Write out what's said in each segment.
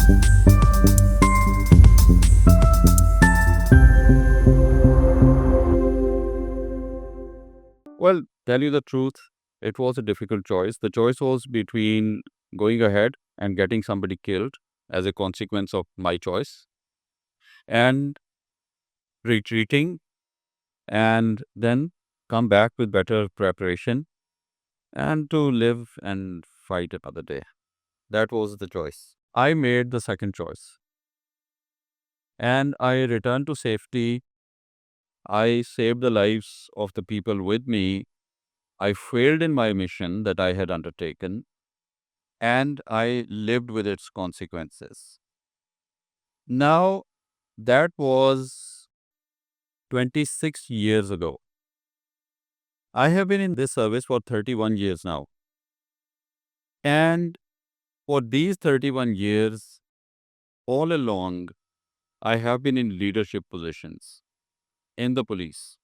Well, tell you the truth, it was a difficult choice. The choice was between going ahead and getting somebody killed as a consequence of my choice, and retreating and then come back with better preparation and to live and fight another day. That was the choice. I made the second choice and I returned to safety. I saved the lives of the people with me. I failed in my mission that I had undertaken, and I lived with its consequences. Now, that was 26 years ago. I have been in this service for 31 years now. And for these 31 years, all along, I have been in leadership positions in the police.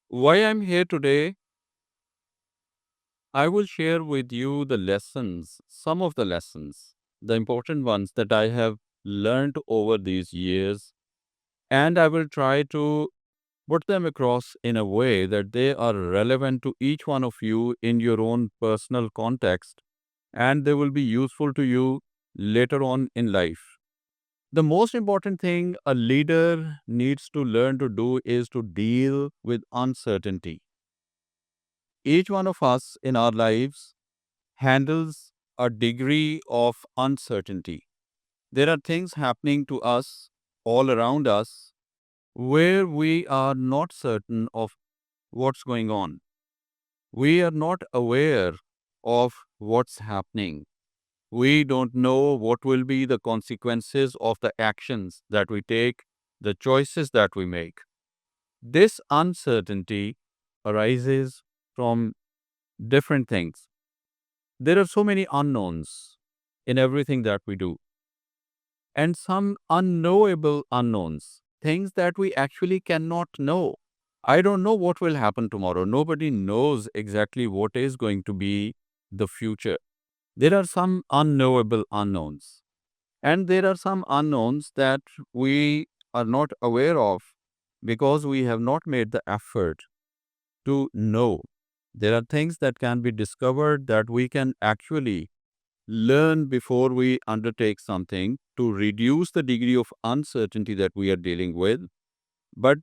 Why I'm here today, I will share with you the lessons, some of the lessons, the important ones that I have learned over these years, and I will try to put them across in a way that they are relevant to each one of you in your own personal context, and they will be useful to you later on in life. The most important thing a leader needs to learn to do is to deal with uncertainty. Each one of us in our lives handles a degree of uncertainty. There are things happening to us all around us where we are not certain of what's going on. We are not aware of what's happening. We don't know what will be the consequences of the actions that we take, the choices that we make. This uncertainty arises from different things. There are so many unknowns in everything that we do, and some unknowable unknowns, things that we actually cannot know. I don't know what will happen tomorrow. Nobody knows exactly what is going to be the future. There are some unknowable unknowns, and there are some unknowns that we are not aware of because we have not made the effort to know. There are things that can be discovered that we can actually learn before we undertake something to reduce the degree of uncertainty that we are dealing with, but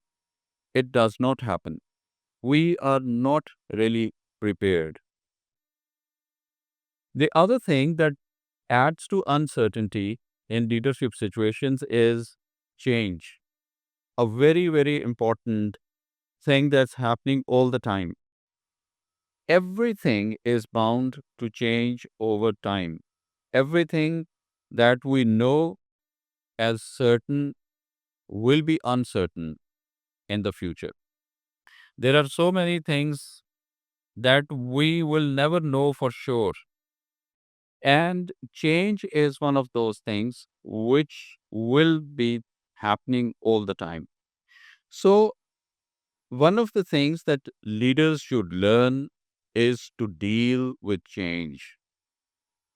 it does not happen. We are not really prepared. The other thing that adds to uncertainty in leadership situations is change. A very, very important thing that's happening all the time. Everything is bound to change over time. Everything that we know as certain will be uncertain in the future. There are so many things that we will never know for sure. And change is one of those things which will be happening all the time. So, one of the things that leaders should learn is to deal with change.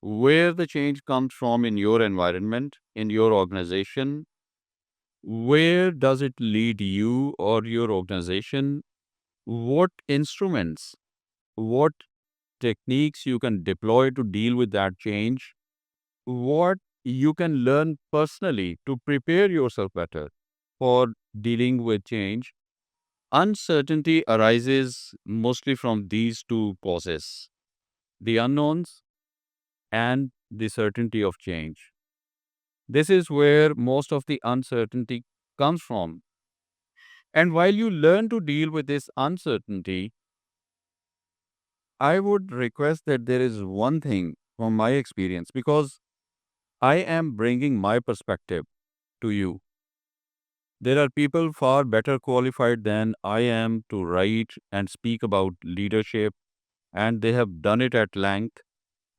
Where the change comes from in your environment, in your organization, where does it lead you or your organization? What instruments, what techniques you can deploy to deal with that change? What you can learn personally to prepare yourself better for dealing with change? Uncertainty arises mostly from these two causes, the unknowns and the certainty of change. This is where most of the uncertainty comes from. And while you learn to deal with this uncertainty, I would request that there is one thing from my experience, because I am bringing my perspective to you. There are people far better qualified than I am to write and speak about leadership, and they have done it at length.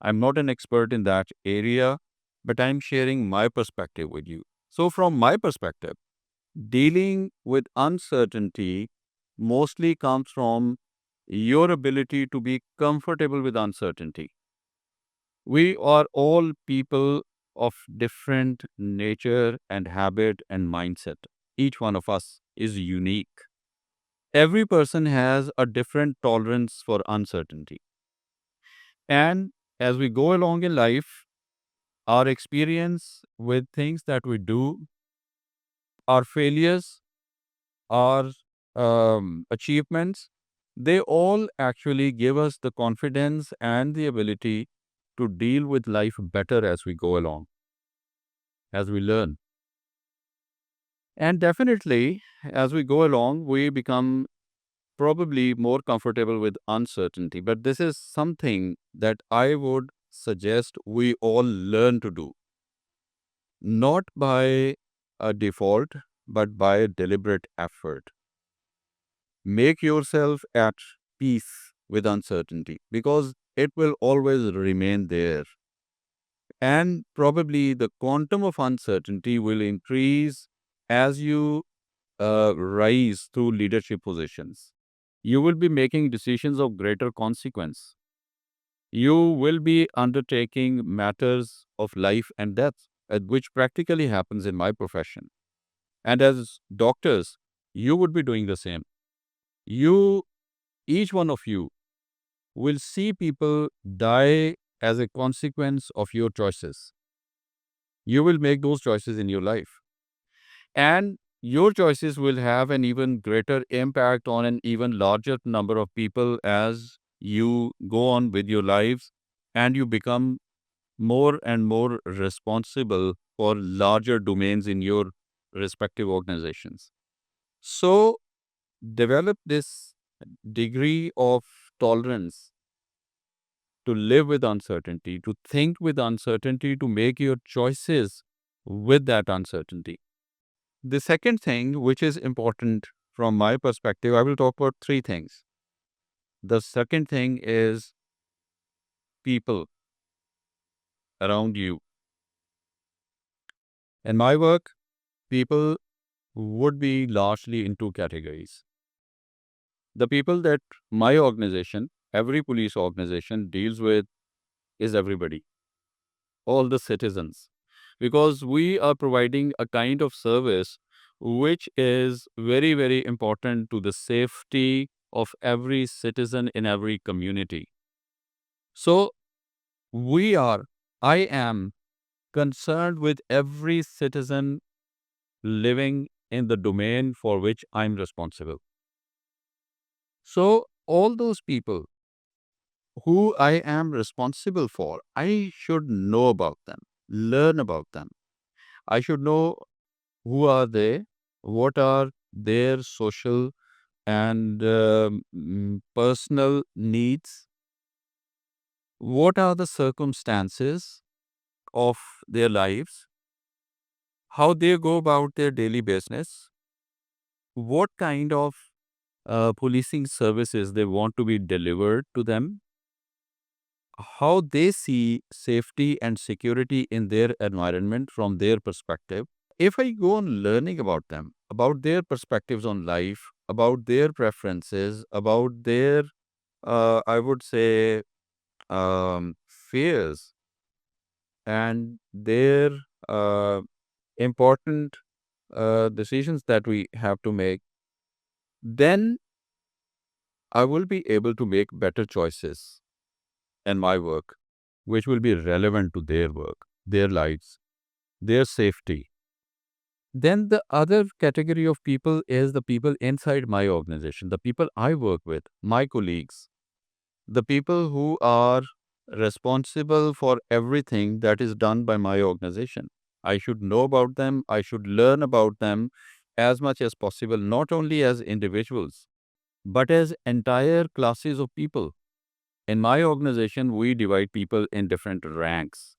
I'm not an expert in that area, but I'm sharing my perspective with you. So, from my perspective, dealing with uncertainty mostly comes from your ability to be comfortable with uncertainty. We are all people of different nature and habit and mindset. Each one of us is unique. Every person has a different tolerance for uncertainty. And as we go along in life, our experience with things that we do, our failures, our achievements, they all actually give us the confidence and the ability to deal with life better as we go along, as we learn. And definitely, as we go along, we become probably more comfortable with uncertainty. But this is something that I would suggest we all learn to do, not by a default, but by a deliberate effort. Make yourself at peace with uncertainty because it will always remain there. And probably the quantum of uncertainty will increase as you rise through leadership positions. You will be making decisions of greater consequence. You will be undertaking matters of life and death, which practically happens in my profession. And as doctors, you would be doing the same. You, each one of you, will see people die as a consequence of your choices. You will make those choices in your life. And your choices will have an even greater impact on an even larger number of people as you go on with your lives and you become more and more responsible for larger domains in your respective organizations. So, develop this degree of tolerance to live with uncertainty, to think with uncertainty, to make your choices with that uncertainty. The second thing, which is important from my perspective, I will talk about three things. The second thing is people around you. In my work, people would be largely in two categories. The people that my organization, every police organization deals with is everybody, all the citizens, because we are providing a kind of service which is very, very important to the safety of every citizen in every community. So, I am concerned with every citizen living in the domain for which I'm responsible. So, all those people who I am responsible for, I should know about them, learn about them. I should know who are they, what are their social and personal needs, what are the circumstances of their lives, how they go about their daily business, what kind of policing services they want to be delivered to them, how they see safety and security in their environment from their perspective. If I go on learning about them, about their perspectives on life, about their preferences, about their, I would say, fears and their uh, important decisions that we have to make, then I will be able to make better choices in my work, which will be relevant to their work, their lives, their safety. Then the other category of people is the people inside my organization, the people I work with, my colleagues, the people who are responsible for everything that is done by my organization. I should know about them, I should learn about them as much as possible, not only as individuals, but as entire classes of people. In my organization, we divide people in different ranks,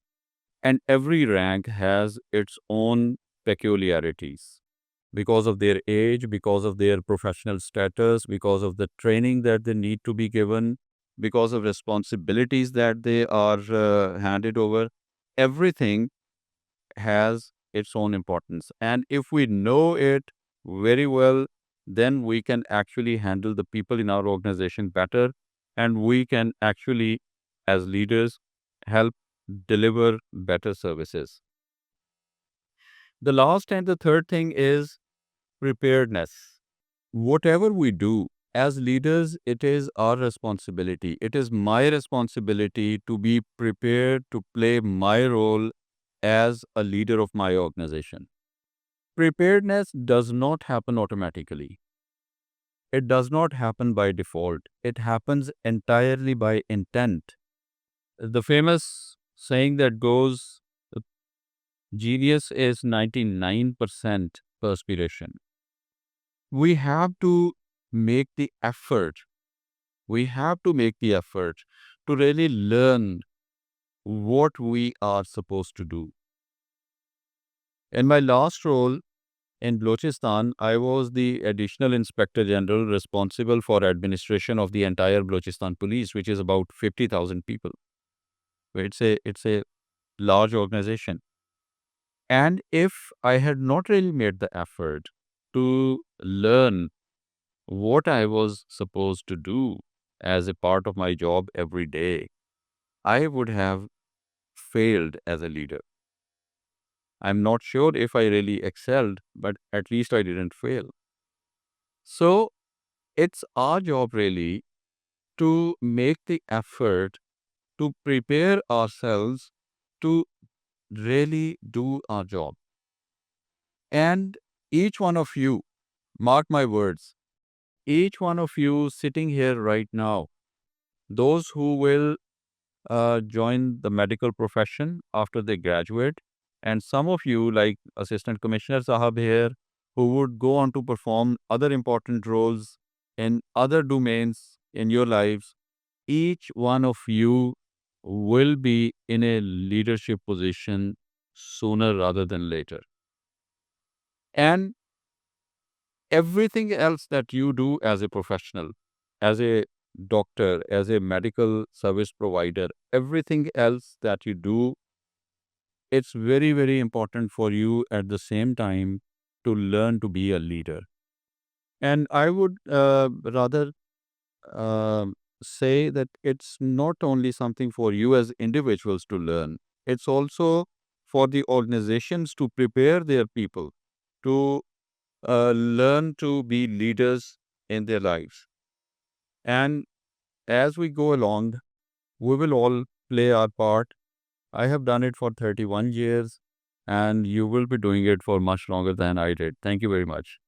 and every rank has its own peculiarities because of their age, because of their professional status, because of the training that they need to be given, because of responsibilities that they are handed over. Everything has its own importance. And if we know it very well, then we can actually handle the people in our organization better. And we can actually, as leaders, help deliver better services. The last and the third thing is preparedness. Whatever we do as leaders, it is our responsibility. It is my responsibility to be prepared to play my role as a leader of my organization. Preparedness does not happen automatically. It does not happen by default. It happens entirely by intent. The famous saying that goes, genius is 99% perspiration. We have to make the effort. We have to make the effort to really learn what we are supposed to do. In my last role in Balochistan, I was the additional inspector general responsible for administration of the entire Balochistan police, which is about 50,000 people. It's a large organization. And if I had not really made the effort to learn what I was supposed to do as a part of my job every day, I would have failed as a leader. I'm not sure if I really excelled, but at least I didn't fail. So it's our job really to make the effort to prepare ourselves to really do our job. And each one of you, mark my words, each one of you sitting here right now, those who will join the medical profession after they graduate, and some of you, like Assistant Commissioner Sahab here, who would go on to perform other important roles in other domains in your lives, each one of you will be in a leadership position sooner rather than later. And everything else that you do as a professional, as a doctor, as a medical service provider, everything else that you do, it's very, very important for you at the same time to learn to be a leader. And I would rather say that it's not only something for you as individuals to learn, it's also for the organizations to prepare their people to learn to be leaders in their lives. And as we go along, we will all play our part. I have done it for 31 years, and you will be doing it for much longer than I did. Thank you very much.